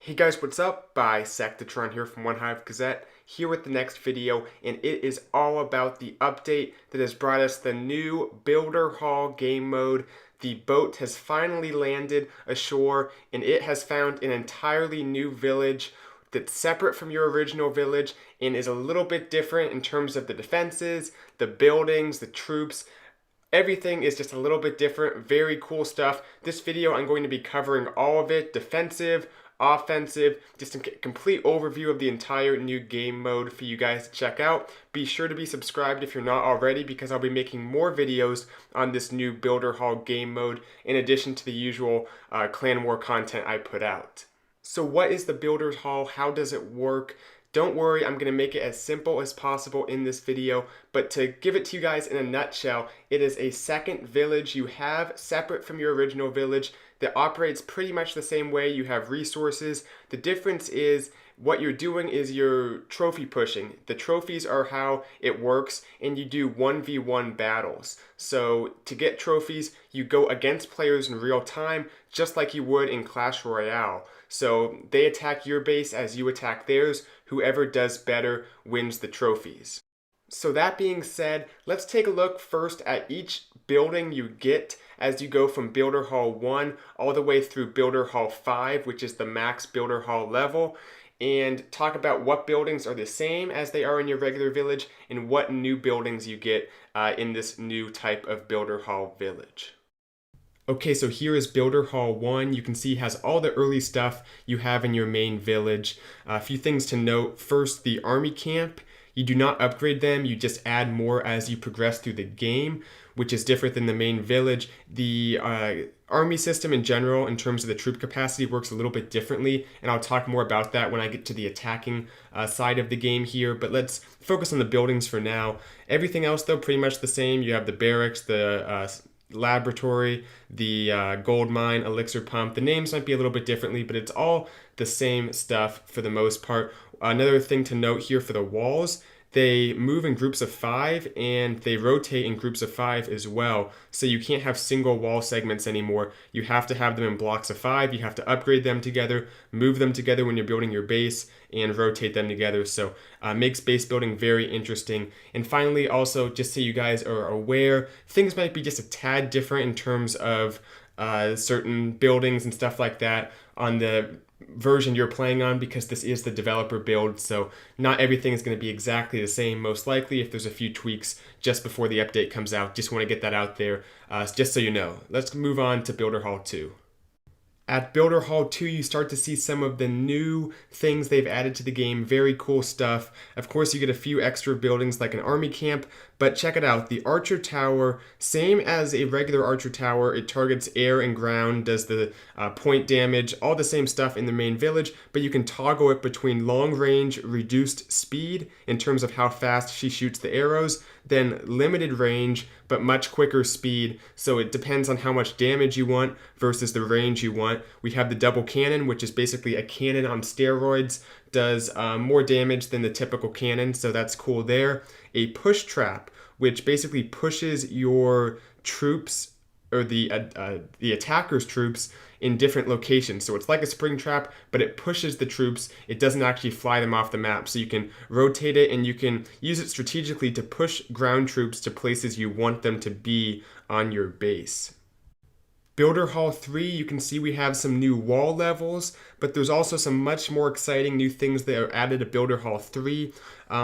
Hey guys, what's up? Bisectatron here from One Hive Gazette, here with the next video, and it is all about the update that has brought us the new Builder Hall game mode. The boat has finally landed ashore, and it has found an entirely new village that's separate from your original village and is a little bit different in terms of the defenses, the buildings, the troops. Everything is just a little bit different. Very cool stuff. This video I'm going to be covering all of it, defensive, offensive, just a complete overview of the entire new game mode for you guys to check out. Be sure to be subscribed if you're not already, because I'll be making more videos on this new Builder Hall game mode in addition to the usual Clan War content I put out. So what is the Builder Hall? How does it work? Don't worry, I'm going to make it as simple as possible in this video, but to give it to you guys in a nutshell, it is a second village you have separate from your original village that operates pretty much the same way. You have resources. The difference is what you're doing is you're trophy pushing. The trophies are how it works, and you do 1v1 battles. So to get trophies, you go against players in real time, just like you would in Clash Royale. So they attack your base as you attack theirs. Whoever does better wins the trophies. So that being said, let's take a look first at each building you get as you go from Builder Hall 1 all the way through Builder Hall 5, which is the max Builder Hall level, and talk about what buildings are the same as they are in your regular village and what new buildings you get in this new type of Builder Hall village. Okay, so here is Builder Hall 1. You can see it has all the early stuff you have in your main village. A few things to note. First, the army camp. You do not upgrade them, you just add more as you progress through the game, which is different than the main village. The army system in general, in terms of the troop capacity, works a little bit differently, and I'll talk more about that when I get to the attacking side of the game here, but let's focus on the buildings for now. Everything else, though, pretty much the same. You have the barracks, the laboratory, the gold mine, elixir pump. The names might be a little bit differently, but it's all the same stuff for the most part. Another thing to note here for the walls, they move in groups of 5 and they rotate in groups of 5 as well. So you can't have single wall segments anymore. You have to have them in blocks of 5. You have to upgrade them together, move them together when you're building your base, and rotate them together. So makes base building very interesting. And finally, also, just so you guys are aware, things might be just a tad different in terms of certain buildings and stuff like that on the version you're playing on, because this is the developer build, so not everything is going to be exactly the same. Most likely, if there's a few tweaks just before the update comes out, just want to get that out there, just so you know. Let's move on to Builder Hall 2. At Builder Hall 2, you start to see some of the new things they've added to the game. Very cool stuff. Of course, you get a few extra buildings like an army camp, but check it out. The Archer Tower, same as a regular Archer Tower. It targets air and ground, does the point damage, all the same stuff in the main village, but you can toggle it between long range, reduced speed in terms of how fast she shoots the arrows, then limited range, but much quicker speed. So it depends on how much damage you want versus the range you want. We have the double cannon, which is basically a cannon on steroids, does more damage than the typical cannon, so that's cool there. A push trap, which basically pushes your troops, or the attacker's troops, in different locations. So it's like a spring trap, but it pushes the troops. It doesn't actually fly them off the map. So you can rotate it and you can use it strategically to push ground troops to places you want them to be on your base. Builder Hall 3, you can see we have some new wall levels, but there's also some much more exciting new things that are added to Builder Hall 3.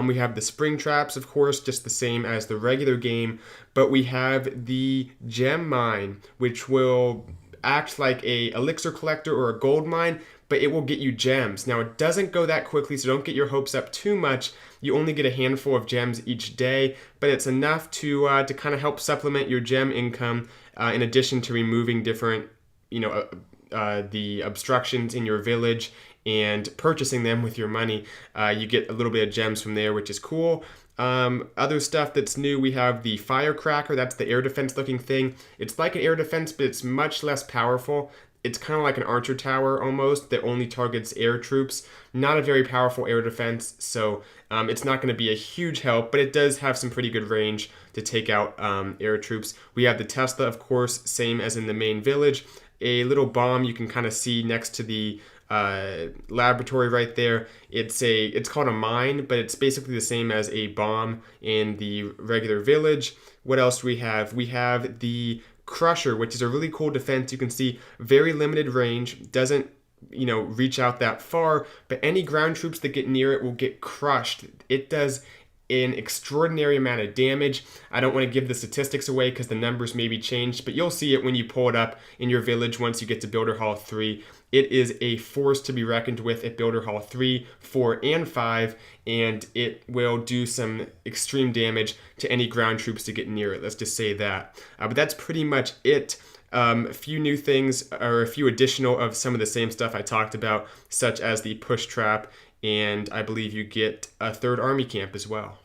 We have the spring traps, of course, just the same as the regular game, but we have the gem mine, which will act like a Elixir Collector or a gold mine, but it will get you gems. Now, it doesn't go that quickly, so don't get your hopes up too much. You only get a handful of gems each day, but it's enough to kind of help supplement your gem income, in addition to removing different, the obstructions in your village and purchasing them with your money. You get a little bit of gems from there, which is cool. Other stuff that's new, we have the firecracker. That's the air defense looking thing. It's like an air defense, but it's much less powerful. It's kind of like an archer tower almost that only targets air troops. Not a very powerful air defense, so it's not going to be a huge help, but it does have some pretty good range to take out air troops. We have the Tesla, of course, same as in the main village. A little bomb you can kind of see next to the laboratory right there. It's called a mine, but it's basically the same as a bomb in the regular village. What else do we have? We have the Crusher, which is a really cool defense. You can see very limited range, doesn't reach out that far, but any ground troops that get near it will get crushed. It does an extraordinary amount of damage. I don't want to give the statistics away because the numbers may be changed, but you'll see it when you pull it up in your village once you get to Builder Hall 3. It is a force to be reckoned with at Builder Hall 3, 4, and 5, and it will do some extreme damage to any ground troops to get near it. Let's just say that. But that's pretty much it. A few new things, or a few additional of some of the same stuff I talked about, such as the push trap, and I believe you get a third army camp as well.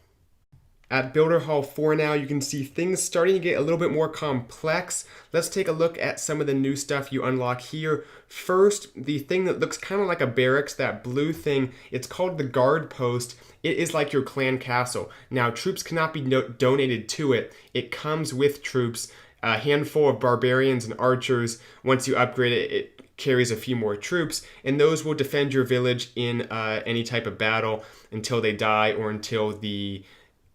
At Builder Hall 4 now, you can see things starting to get a little bit more complex. Let's take a look at some of the new stuff you unlock here. First, the thing that looks kind of like a barracks, that blue thing, it's called the guard post. It is like your clan castle. Now, troops cannot be donated to it. It comes with troops, a handful of barbarians and archers. Once you upgrade it, it carries a few more troops, and those will defend your village in any type of battle until they die or until the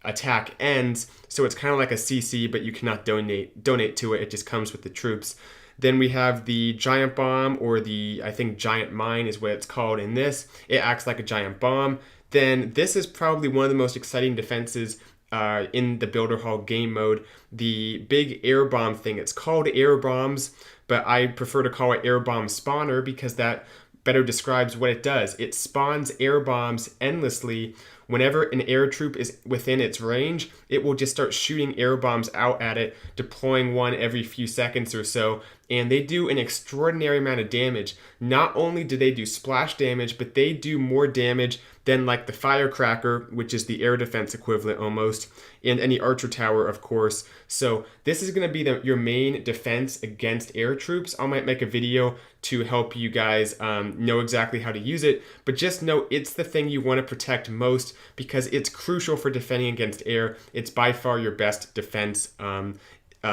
attack ends. So it's kind of like a CC, but you cannot donate to it. It just comes with the troops. Then we have the giant bomb, or I think giant mine is what it's called in this. It acts like a giant bomb. Then this is probably one of the most exciting defenses in the Builder Hall game mode, the big air bomb thing. It's called air bombs, but I prefer to call it air bomb spawner because that better describes what it does. It spawns air bombs endlessly. Whenever an air troop is within its range, it will just start shooting air bombs out at it, deploying one every few seconds or so, and they do an extraordinary amount of damage. Not only do they do splash damage, but they do more damage than like the firecracker, which is the air defense equivalent almost, and any archer tower, of course. So this is going to be your main defense against air troops. I might make a video to help you guys know exactly how to use it, but just know it's the thing you want to protect most because it's crucial for defending against air. It's by far your best defense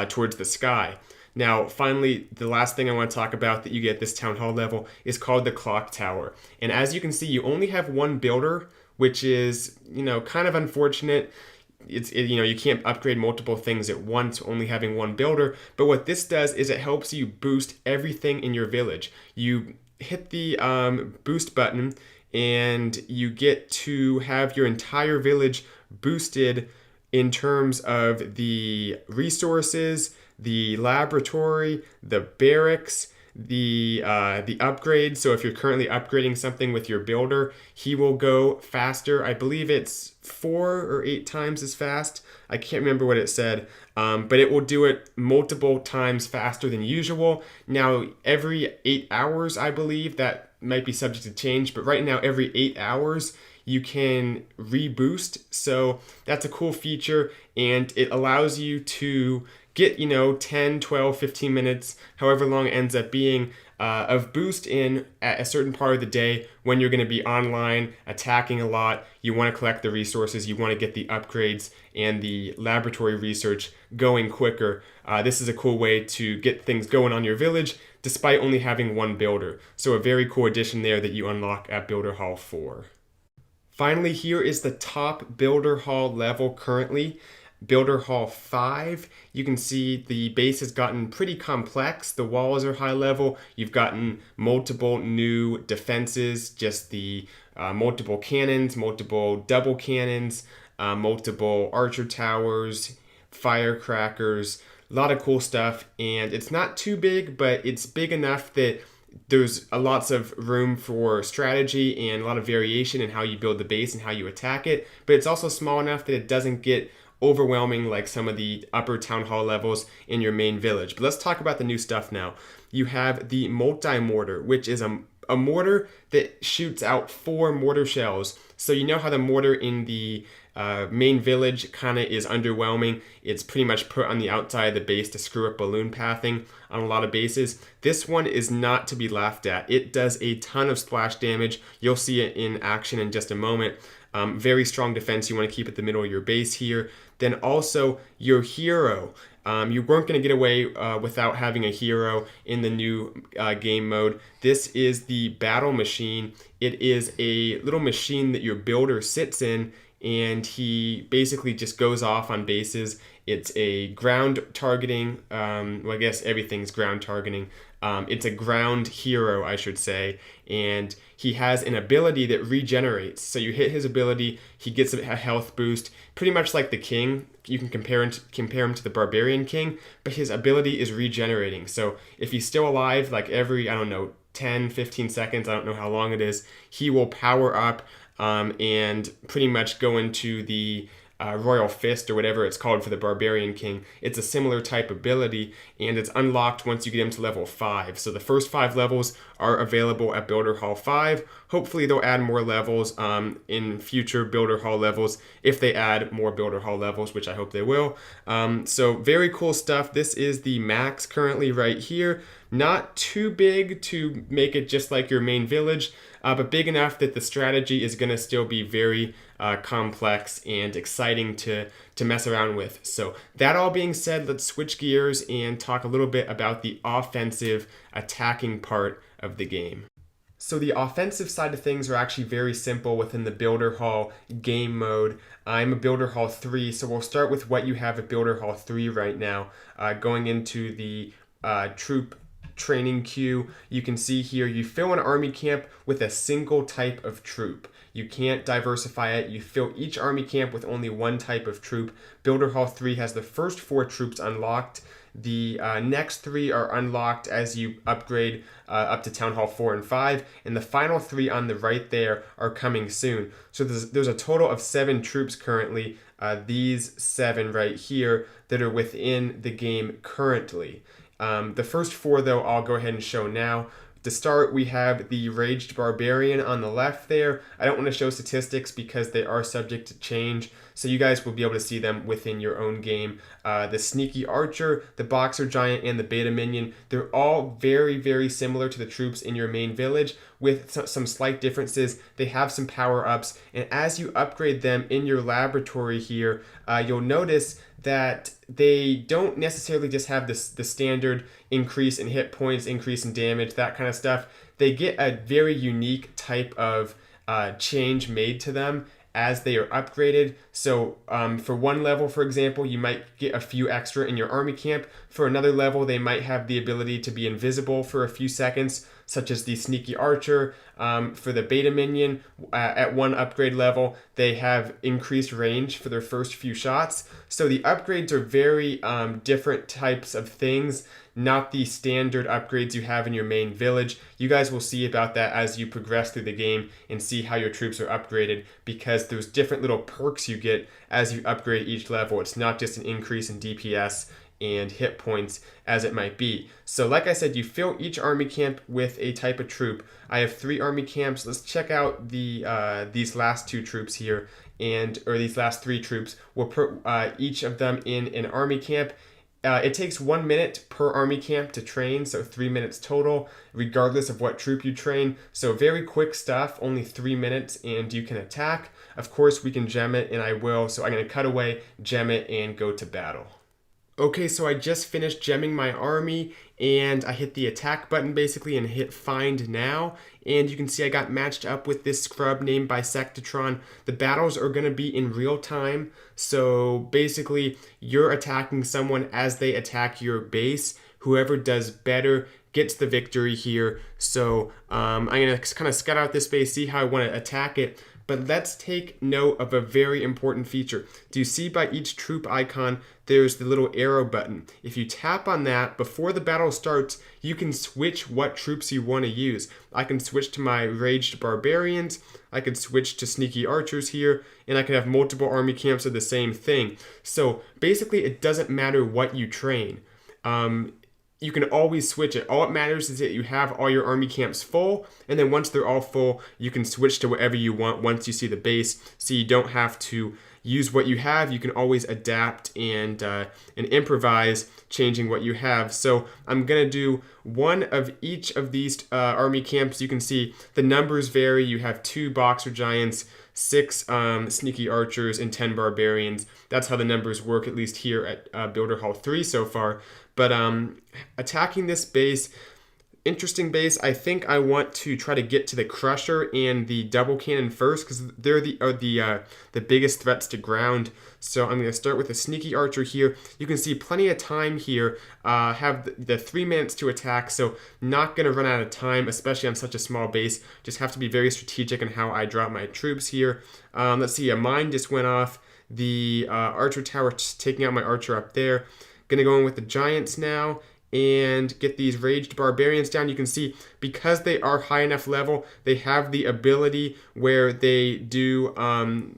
towards the sky. Now, finally, the last thing I want to talk about that you get at this Town Hall level is called the Clock Tower. And as you can see, you only have one builder, which is, kind of unfortunate. You can't upgrade multiple things at once, only having one builder. But what this does is it helps you boost everything in your village. You hit the boost button, and you get to have your entire village boosted in terms of the resources, the laboratory, the barracks, the upgrade. So if you're currently upgrading something with your builder, he will go faster. I believe it's 4 or 8 times as fast. I can't remember what it said, but it will do it multiple times faster than usual. Now, every 8 hours, I believe, that might be subject to change, but right now, every 8 hours, you can reboost. So that's a cool feature, and it allows you to get 10, 12, 15 minutes, however long it ends up being, of boost in at a certain part of the day when you're going to be online attacking a lot. You want to collect the resources, you want to get the upgrades and the laboratory research going quicker. This is a cool way to get things going on your village despite only having one builder. So a very cool addition there that you unlock at Builder Hall 4. Finally, here is the top Builder Hall level currently. Builder Hall 5, you can see the base has gotten pretty complex. The walls are high level. You've gotten multiple new defenses, just the multiple cannons, multiple double cannons, multiple archer towers, firecrackers, a lot of cool stuff. And it's not too big, but it's big enough that there's lots of room for strategy and a lot of variation in how you build the base and how you attack it. But it's also small enough that it doesn't get overwhelming like some of the upper town hall levels in your main village. But let's talk about the new stuff now. You have the multi-mortar, which is a mortar that shoots out 4 mortar shells. So you know how the mortar in the main village kind of is underwhelming. It's pretty much put on the outside of the base to screw up balloon pathing on a lot of bases. This one is not to be laughed at. It does a ton of splash damage. You'll see it in action in just a moment. Very strong defense you want to keep at the middle of your base here. Then also your hero. You weren't going to get away without having a hero in the new game mode. This is the battle machine. It is a little machine that your builder sits in, and he basically just goes off on bases. It's a ground targeting, well, I guess everything's ground targeting. It's a ground hero, I should say, and he has an ability that regenerates. So you hit his ability, he gets a health boost, pretty much like the king. You can compare him to the barbarian king, but his ability is regenerating. So if he's still alive, like every, I don't know, 10, 15 seconds, I don't know how long it is, he will power up and pretty much go into the Royal Fist or whatever it's called for the Barbarian King. It's a similar type ability, and it's unlocked once you get him to level 5. So the first 5 levels are available at Builder Hall 5. Hopefully they'll add more levels in future Builder Hall levels if they add more Builder Hall levels, which I hope they will. So very cool stuff. This is the max currently right here. Not too big to make it just like your main village, but big enough that the strategy is going to still be very complex and exciting to mess around with. So that all being said, let's switch gears and talk a little bit about the offensive attacking part of the game. So the offensive side of things are actually very simple within the Builder Hall game mode. I'm a Builder Hall 3, so we'll start with what you have at Builder Hall 3 right now. Going into the troop training queue, you can see here you fill an army camp with a single type of troop. You can't diversify it. You fill each army camp with only one type of troop. Builder Hall 3 has the first 4 troops unlocked. The next 3 are unlocked as you upgrade up to Town Hall 4 and 5, and the final 3 on the right there are coming soon. So there's a total of 7 troops currently, these 7 right here, that are within the game currently. The first 4, though, I'll go ahead and show now. To start, we have the Raged Barbarian on the left there. I don't want to show statistics because they are subject to change, so you guys will be able to see them within your own game. The Sneaky Archer, the Boxer Giant, and the Beta Minion, they're all very, very similar to the troops in your main village with some slight differences. They have some power-ups, and as you upgrade them in your laboratory here, you'll notice that they don't necessarily just have the standard increase in hit points, increase in damage, that kind of stuff. They get a very unique type of change made to them as they are upgraded. So for one level, for example, you might get a few extra in your army camp. For another level, they might have the ability to be invisible for a few seconds, such as the Sneaky Archer. For the Beta Minion, at one upgrade level, they have increased range for their first few shots. So the upgrades are very different types of things, not the standard upgrades you have in your main village. You guys will see about that as you progress through the game and see how your troops are upgraded, because there's different little perks you get as you upgrade each level. It's not just an increase in DPS and hit points as it might be. So like I said, you fill each army camp with a type of troop. I have 3 army camps. Let's check out these last 2 troops here, or these last 3 troops. We'll put each of them in an army camp. It takes 1 minute per army camp to train, so 3 minutes total, regardless of what troop you train. So very quick stuff, only 3 minutes, and you can attack. Of course, we can gem it, and I will. So I'm going to cut away, gem it, and go to battle. Okay, so I just finished gemming my army, and I hit the attack button basically and hit find now, and you can see I got matched up with this scrub named Bisectatron. The battles are going to be in real time, so basically you're attacking someone as they attack your base. Whoever does better gets the victory here. So I'm going to kind of scout out this base, see how I want to attack it. But let's take note of a very important feature. Do you see by each troop icon, there's the little arrow button. If you tap on that before the battle starts, you can switch what troops you want to use. I can switch to my Raged Barbarians, I could switch to Sneaky Archers here, and I can have multiple army camps of the same thing. So basically, it doesn't matter what you train. you can always switch it. All it matters is that you have all your army camps full, and then once they're all full, you can switch to whatever you want once you see the base, so you don't have to use what you have. You can always adapt and improvise, changing what you have. So I'm gonna do one of each of these army camps. You can see the numbers vary. You have 2 boxer giants, 6 sneaky archers, and 10 barbarians. That's how the numbers work, at least here at Builder Hall 3 so far. But attacking this base, interesting base. I think I want to try to get to the Crusher and the double cannon first, because they're the biggest threats to ground. So I'm going to start with a sneaky archer here. You can see plenty of time here. Have the 3 minutes to attack, so not going to run out of time, especially on such a small base. Just have to be very strategic in how I drop my troops here. Let's see, a mine just went off. The archer tower taking out my archer up there. Gonna go in with the giants now and get these raged barbarians down. You can see, because they are high enough level, they have the ability where they do,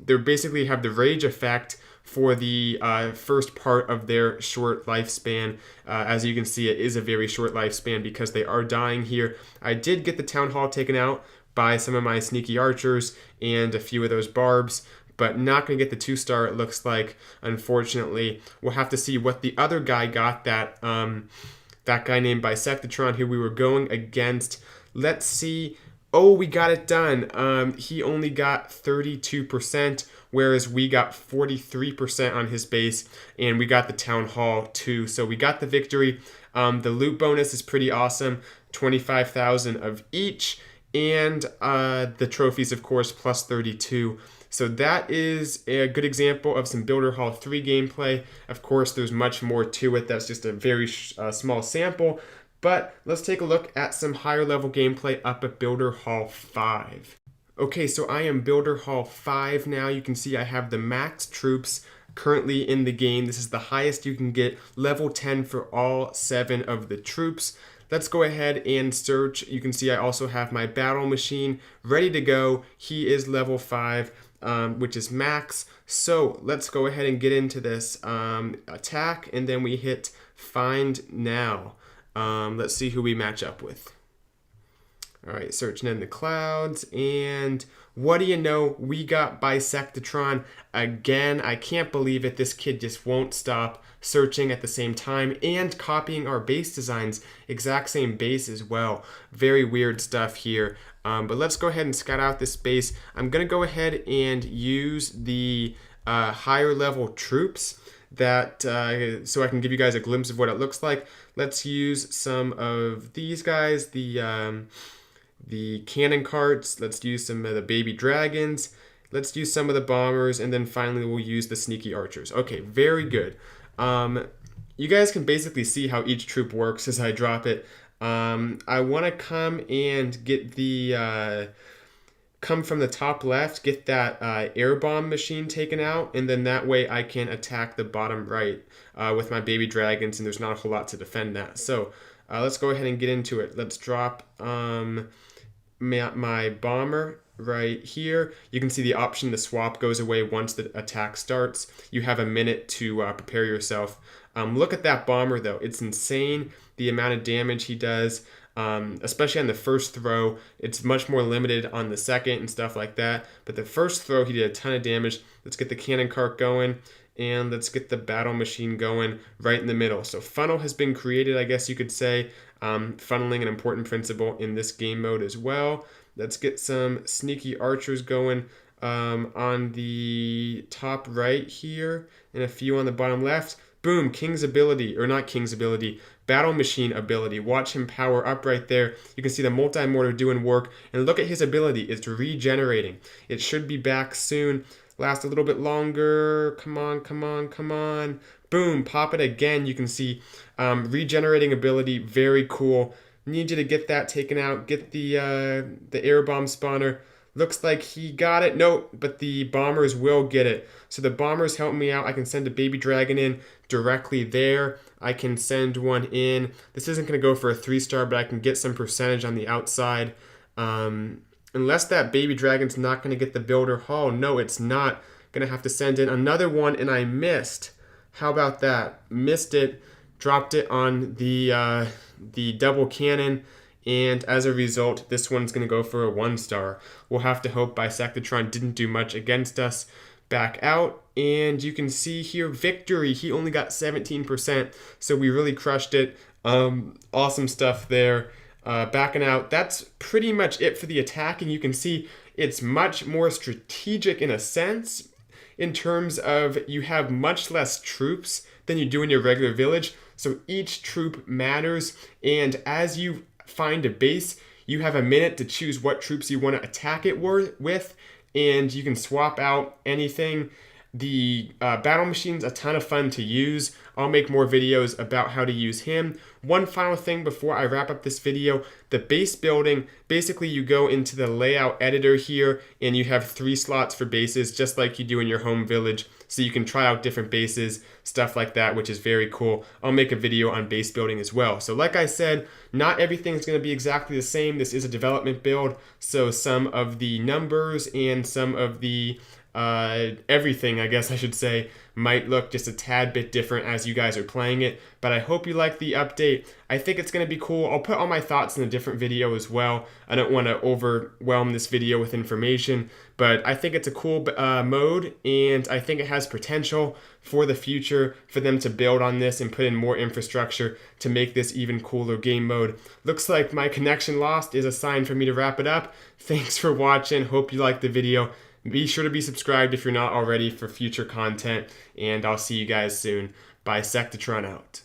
they basically have the rage effect for the first part of their short lifespan. As you can see, it is a very short lifespan because they are dying here. I did get the town hall taken out by some of my sneaky archers and a few of those barbs, but not going to get the 2-star, it looks like, unfortunately. We'll have to see what the other guy got, that guy named Bisectatron, who we were going against. Let's see. Oh, we got it done. He only got 32%, whereas we got 43% on his base, and we got the Town Hall too. So we got the victory. The loot bonus is pretty awesome, 25,000 of each, and the trophies, of course, plus 32. So that is a good example of some Builder Hall 3 gameplay. Of course, there's much more to it. That's just a very small sample. But let's take a look at some higher level gameplay up at Builder Hall 5. Okay, so I am Builder Hall 5 now. You can see I have the max troops currently in the game. This is the highest you can get, level 10 for all 7 of the troops. Let's go ahead and search. You can see I also have my battle machine ready to go. He is level 5. Which is max. So let's go ahead and get into this attack, and then we hit find now. Let's see who we match up with. All right, searching in the clouds, and what do you know? We got Bisectatron again. I can't believe it. This kid just won't stop searching at the same time and copying our base designs. Exact same base as well. Very weird stuff here. But let's go ahead and scout out this base. I'm going to go ahead and use the higher level troops that so I can give you guys a glimpse of what it looks like. Let's use some of these guys, the cannon carts. Let's use some of the baby dragons. Let's use some of the bombers, and then finally we'll use the sneaky archers. Okay, very good. You guys can basically see how each troop works as I drop it. I want to come and get the come from the top left, get that air bomb machine taken out, and then that way I can attack the bottom right with my baby dragons, and there's not a whole lot to defend that. So let's go ahead and get into it. Let's drop my bomber right here. You can see the option to swap goes away once the attack starts. You have a minute to prepare yourself. Look at that bomber though. It's insane the amount of damage he does, especially on the first throw. It's much more limited on the second and stuff like that. But the first throw, he did a ton of damage. Let's get the cannon cart going, and let's get the battle machine going right in the middle. So funnel has been created, I guess you could say. Funneling an important principle in this game mode as well. Let's get some sneaky archers going on the top right here, and a few on the bottom left. Boom, King's ability, or not King's ability, Battle Machine ability. Watch him power up right there. You can see the multi-mortar doing work, and look at his ability. It's regenerating. It should be back soon. Last a little bit longer. Come on, come on, come on. Boom, pop it again. You can see regenerating ability, very cool. Need you to get that taken out. Get the air bomb spawner. Looks like he got it. Nope, but the bombers will get it. So the bombers help me out. I can send a baby dragon in directly there. I can send one in. This isn't going to go for a 3-star, but I can get some percentage on the outside. Unless that baby dragon's not going to get the builder hall. No, it's not. Going to have to send in another one, and I missed. How about that? Missed it. dropped it on the double cannon, and as a result, this one's going to go for a 1-star. We'll have to hope Bisectatron didn't do much against us. Back out, and you can see here, victory. He only got 17%, so we really crushed it. Awesome stuff there. Backing out, that's pretty much it for the attack, and you can see it's much more strategic in a sense, in terms of you have much less troops than you do in your regular village, so each troop matters, and as you find a base, you have a minute to choose what troops you want to attack it with, and you can swap out anything. The battle machine's a ton of fun to use. I'll make more videos about how to use him. One final thing before I wrap up this video, the base building, basically you go into the layout editor here and you have 3 slots for bases just like you do in your home village. So you can try out different bases, stuff like that, which is very cool. I'll make a video on base building as well. So like I said, not everything is going to be exactly the same. This is a development build, so some of the numbers and some of the everything, I guess I should say, might look just a tad bit different as you guys are playing it, but I hope you like the update. I think it's going to be cool. I'll put all my thoughts in a different video as well. I don't want to overwhelm this video with information, but I think it's a cool mode, and I think it has potential for the future for them to build on this and put in more infrastructure to make this even cooler game mode. Looks like my connection lost is a sign for me to wrap it up. Thanks for watching. Hope you liked the video. Be sure to be subscribed if you're not already for future content, and I'll see you guys soon. Bisectatron out.